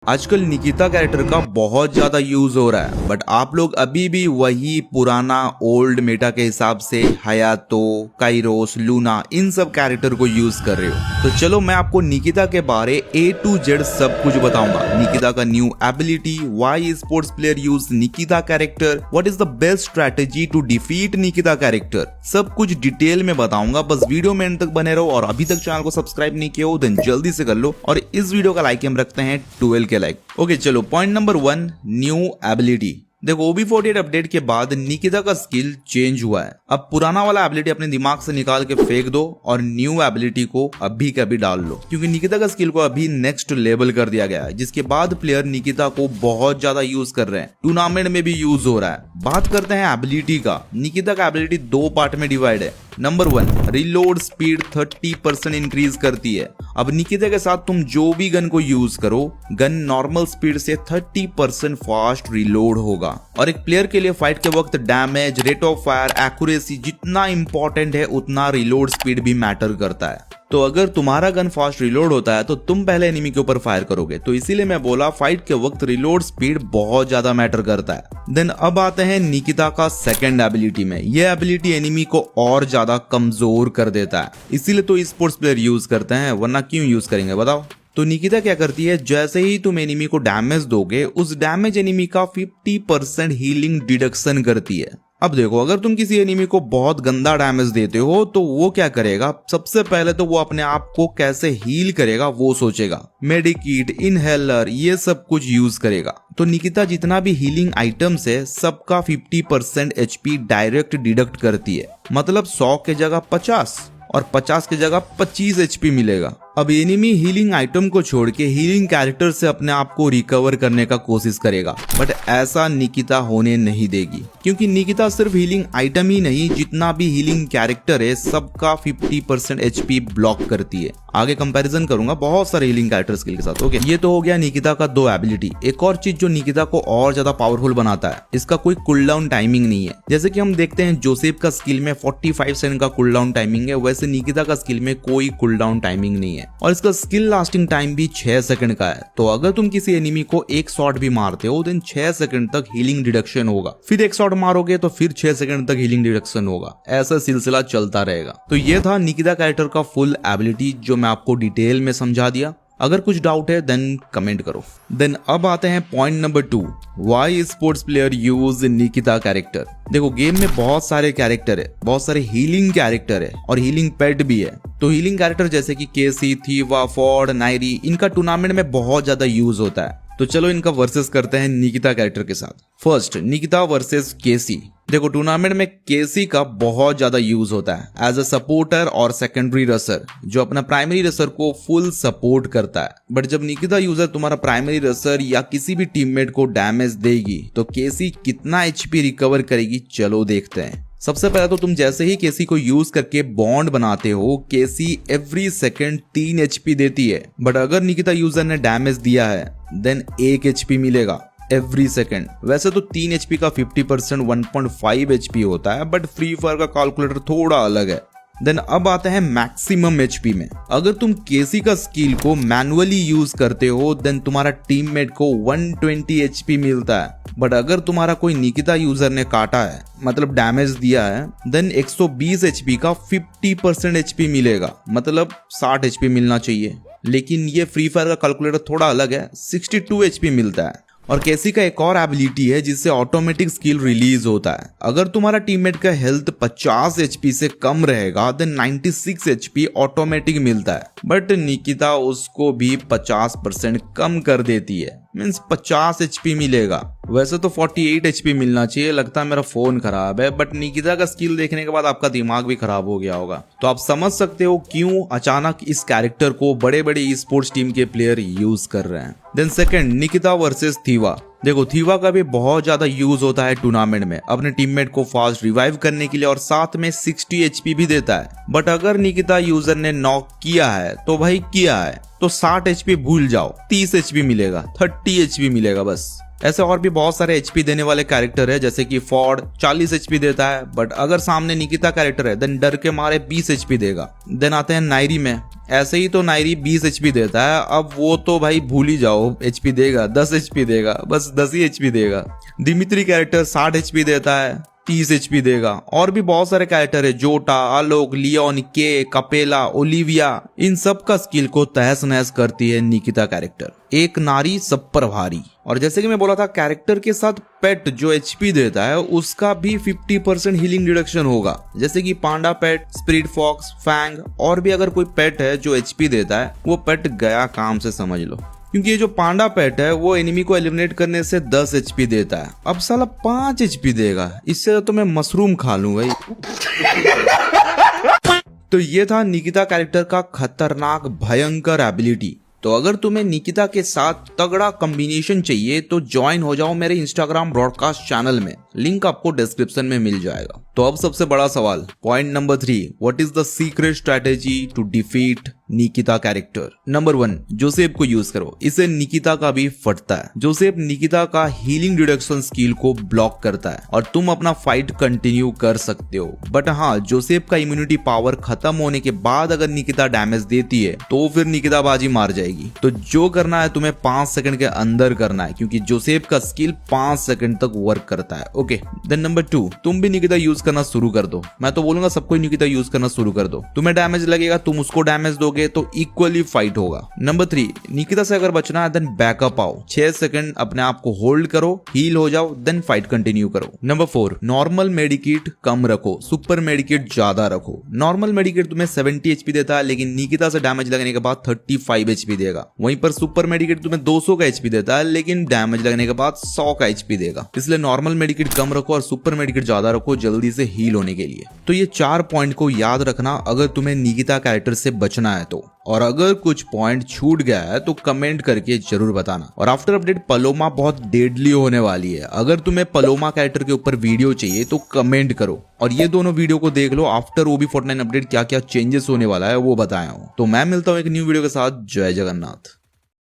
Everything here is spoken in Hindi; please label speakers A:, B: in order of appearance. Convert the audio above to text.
A: आजकल निकिता कैरेक्टर का बहुत ज्यादा यूज हो रहा है, बट आप लोग अभी भी वही पुराना ओल्ड मेटा के हिसाब से हयातो, काइरोस, लूना इन सब कैरेक्टर को यूज कर रहे हो। तो चलो मैं आपको निकिता के बारे A to Z सब कुछ बताऊंगा। निकिता का new ability, why sports player use Nikita character, what is the best strategy to defeat Nikita character, सब कुछ डिटेल में बताऊंगा। बस वीडियो में एंड तक बने रहो और अभी तक चैनल को सब्सक्राइब नहीं किया हो देन जल्दी से कर लो और इस वीडियो का लाइक हम रखते हैं 12 के लाइक। ओके चलो पॉइंट नंबर 1, न्यू एबिलिटी। देखो OB48 अपडेट के बाद निकिता का स्किल चेंज हुआ है। अब पुराना वाला एबिलिटी अपने दिमाग से निकाल के फेंक दो और न्यू एबिलिटी को अभी कभी डाल लो, क्योंकि निकिता का स्किल को अभी नेक्स्ट लेवल कर दिया गया है, जिसके बाद प्लेयर निकिता को बहुत ज्यादा यूज कर रहे हैं, टूर्नामेंट में भी यूज हो रहा है। बात करते हैं एबिलिटी का। निकिता का एबिलिटी 2 पार्ट में डिवाइड है। नंबर 1, रिलोड स्पीड 30% इंक्रीज करती है। अब निकिता के साथ तुम जो भी गन को यूज करो, गन नॉर्मल स्पीड से 30% फास्ट रिलोड होगा। और एक प्लेयर के लिए फाइट के वक्त damage, rate of fire, accuracy जितना इंपॉर्टेंट है उतना रिलोड स्पीड भी मैटर करता है। तो अगर तुम्हारा गन फास्ट रिलोड होता है तो तुम पहले एनिमी के ऊपर फायर करोगे, तो इसीलिए मैं बोला फाइट के वक्त रिलोड स्पीड बहुत ज्यादा मैटर करता है। देन अब आते हैं निकिता का सेकंड एबिलिटी में। यह एबिलिटी एनिमी को और ज्यादा कमजोर कर देता है, इसीलिए तो स्पोर्ट्स प्लेयर यूज करते हैं, वरना क्यों यूज करेंगे बताओ। तो निकिता क्या करती है, जैसे ही तुम एनिमी को डैमेज दोगे, उस डैमेज एनिमी का 50% हीलिंग डिडक्शन करती है। अब देखो, अगर तुम किसी एनिमी को बहुत गंदा डैमेज देते हो तो वो क्या करेगा, सबसे पहले तो वो अपने आप को कैसे हील करेगा वो सोचेगा। मेडिकिट, इनहेलर ये सब कुछ यूज करेगा। तो निकिता जितना भी हीलिंग आइटम्स है सबका 50% HP डायरेक्ट डिडक्ट करती है। मतलब 100 के जगह 50 और 50 की जगह 25 HP मिलेगा। अब एनिमी हीलिंग आइटम को छोड़ के हीलिंग कैरेक्टर से अपने आप को रिकवर करने का कोशिश करेगा, बट ऐसा निकिता होने नहीं देगी, क्योंकि निकिता सिर्फ हीलिंग आइटम ही नहीं, जितना भी हीलिंग कैरेक्टर है सबका 50% HP ब्लॉक करती है। आगे कंपैरिजन करूंगा बहुत सारे हीलिंग कैरेक्टर स्किल के साथ। ओके, ये तो हो गया निकिता का 2 एबिलिटी। एक और चीज जो निकिता को और ज्यादा पावरफुल बनाता है, इसका कोई कूलडाउन टाइमिंग नहीं है। जैसे कि हम देखते हैं जोसेफ का स्किल में 45 सेकंड का कूलडाउन टाइमिंग है, वैसे निकिता का स्किल में कोई कूलडाउन टाइमिंग नहीं है और इसका स्किल लास्टिंग टाइम भी 6 सेकंड का है। तो अगर तुम किसी एनिमी को एक शॉट भी मारते हो देन 6 सेकंड तक हीलिंग डिडक्शन होगा, फिर एक शॉट मारोगे तो फिर 6 सेकंड तक हीलिंग डिडक्शन होगा, ऐसा सिलसिला चलता रहेगा। तो ये था निकिता कैरेक्टर का फुल एबिलिटी जो मैं आपको डिटेल में समझा दिया। अगर कुछ डाउट है देन कमेंट करो। देन अब आते हैं point number 2, why sports player use Nikita character. देखो गेम में बहुत सारे कैरेक्टर है, बहुत सारे हीलिंग कैरेक्टर है और हीलिंग पेट भी है। तो हीलिंग कैरेक्टर जैसे कि केसी, थीवा, फॉर्ड, नायरी, इनका टूर्नामेंट में बहुत ज्यादा यूज होता है। तो चलो इनका वर्सेस करते हैं निकिता कैरेक्टर के साथ। फर्स्ट, निकिता वर्सेस केसी। देखो टूर्नामेंट में केसी का बहुत ज्यादा यूज होता है एज अ सपोर्टर और सेकेंडरी रसर, जो अपना प्राइमरी रसर को फुल सपोर्ट करता है। बट जब निकिता यूजर तुम्हारा प्राइमरी रसर या किसी भी टीममेट को डैमेज देगी तो केसी कितना HP रिकवर करेगी, चलो देखते हैं। सबसे पहले तो तुम जैसे ही केसी को यूज करके बॉन्ड बनाते हो, केसी एवरी सेकंड 3 HP देती है। बट अगर निकिता यूजर ने डैमेज दिया है देन 1 HP मिलेगा एवरी सेकंड। वैसे तो 3 HP का 50% 1.5 HP होता है, बट फ्री फायर का कैलकुलेटर थोड़ा अलग है। देन अब आते हैं मैक्सिमम HP में। अगर तुम केसी का स्किल को मैनुअली यूज करते हो देन तुम्हारा टीममेट को 120 HP मिलता है। बट अगर तुम्हारा कोई निकिता यूजर ने काटा है, मतलब डैमेज दिया है, देन 120 HP का 50% HP मिलेगा, मतलब 60 HP मिलना चाहिए। लेकिन ये फ्री फायर का कैलकुलेटर थोड़ा अलग है, 62 HP मिलता है। और केसी का एक और एबिलिटी है जिससे ऑटोमेटिक स्किल रिलीज होता है। अगर तुम्हारा टीममेट का हेल्थ 50 HP से कम रहेगा देन 96 HP ऑटोमेटिक मिलता है। बट निकिता उसको भी 50% कम कर देती है, मीन्स 50 HP मिलेगा। वैसे तो 48 HP मिलना चाहिए। लगता है मेरा फोन खराब है, बट निकिता का स्किल देखने के बाद आपका दिमाग भी खराब हो गया होगा। तो आप समझ सकते हो क्यों अचानक इस कैरेक्टर को बड़े बड़े ई स्पोर्ट्स टीम के प्लेयर यूज कर रहे हैं। Then second, Nikita versus Theeva. देखो थीवा का भी बहुत ज्यादा यूज होता है टूर्नामेंट में अपने टीममेट को फास्ट रिवाइव करने के लिए, और साथ में 60 HP भी देता है। बट अगर निकिता यूजर ने नॉक किया है तो भाई किया है, तो 60 HP भूल जाओ, 30 HP मिलेगा, 30 HP मिलेगा बस। ऐसे और भी बहुत सारे एचपी देने वाले कैरेक्टर है, जैसे कि फॉर्ड 40 एचपी देता है, बट अगर सामने निकिता कैरेक्टर है देन डर के मारे 20 एचपी देगा। देन आते हैं नायरी में, ऐसे ही तो नायरी 20 एचपी देता है। अब वो तो भाई भूल ही जाओ, एचपी देगा 10 एचपी देगा, बस 10 ही एचपी देगा। दिमित्री कैरेक्टर 60 एचपी देता है, 30 एचपी देगा। और भी बहुत सारे कैरेक्टर है, जोटा, आलोक, लियोन, के, कपेला, ओलिविया, इन सब का स्किल को तहस नहस करती है निकिता कैरेक्टर। एक नारी सब पर भारी। और जैसे कि मैं बोला था, कैरेक्टर के साथ पेट जो एचपी देता है उसका भी 50% हीलिंग रिडक्शन होगा, जैसे कि पांडा पेट, स्पिरिट फॉक्स, फैंग। और भी अगर कोई पेट है जो एचपी देता है, वो पेट गया काम से समझ लो, क्योंकि ये जो पांडा पेट है वो एनिमी को एलिमिनेट करने से 10 एचपी देता है। अब साला 5 एचपी देगा, इससे तो मैं मशरूम खा लूं भाई। तो ये था निकिता कैरेक्टर का खतरनाक भयंकर एबिलिटी। तो अगर तुम्हें निकिता के साथ तगड़ा कॉम्बिनेशन चाहिए तो ज्वाइन हो जाओ मेरे इंस्टाग्राम ब्रॉडकास्ट चैनल में, लिंक आपको डिस्क्रिप्शन में मिल जाएगा। तो अब सबसे बड़ा सवाल, point number 3, what is the secret strategy to defeat Nikita character? Number 1, Joseph को यूज करो, इससे निकिता का भी फटता है। जोसेफ निकिता का हीलिंग रिडक्शन स्किल को ब्लॉक करता है और तुम अपना फाइट कंटिन्यू कर सकते हो। बट हाँ, जोसेफ का इम्यूनिटी पावर खत्म होने के बाद अगर निकिता डैमेज देती है तो फिर निकिता बाजी मार जाएगी। तो जो करना है तुम्हें 5 सेकंड के अंदर करना है, क्योंकि जोसेफ का स्किल 5 सेकंड तक वर्क करता है। ओके, देन नंबर 2, तुम भी निकिता यूज करना शुरू कर दो। मैं तो बोलूंगा सबको निकिता यूज करना शुरू कर दो। तुम्हें डैमेज लगेगा, तुम उसको डैमेज दोगे तो इक्वली फाइट होगा। नंबर 3, निकिता से अगर बचना है देन बैकअप आओ, 6 सेकंड अपने आप को होल्ड करो, हील हो जाओ, देन फाइट कंटिन्यू करो। नंबर 4, नॉर्मल मेडिकेट कम रखो, सुपर मेडिकेट ज्यादा रखो। नॉर्मल मेडिकेट तुम्हें 70 एचपी देता है, लेकिन निकिता से डैमेज लगने के बाद 35 एचपी देगा। वहीं पर सुपर मेडिकेट तुम्हें 200 का एचपी देता है, लेकिन डैमेज लगने के बाद 100 का एचपी देगा। इसलिए नॉर्मल मेडिकेट कम रखो और सुपर मेडिकेट ज्यादा रखो जल्दी से हील होने के लिए। तो ये 4 पॉइंट को याद रखना अगर तुम्हें निकिता कैरेक्टर से बचना है तो। और अगर कुछ पॉइंट छूट गया है तो कमेंट करके जरूर बताना। और आफ्टर अपडेट पलोमा बहुत डेडली होने वाली है, अगर तुम्हें पलोमा कैरेक्टर के ऊपर वीडियो चाहिए तो कमेंट करो। और ये दोनों वीडियो को देख लो, आफ्टर OB49 अपडेट क्या क्या चेंजेस होने वाला है वो बताया हूँ। तो मैं मिलता हूँ एक न्यू वीडियो के साथ। जय जगन्नाथ।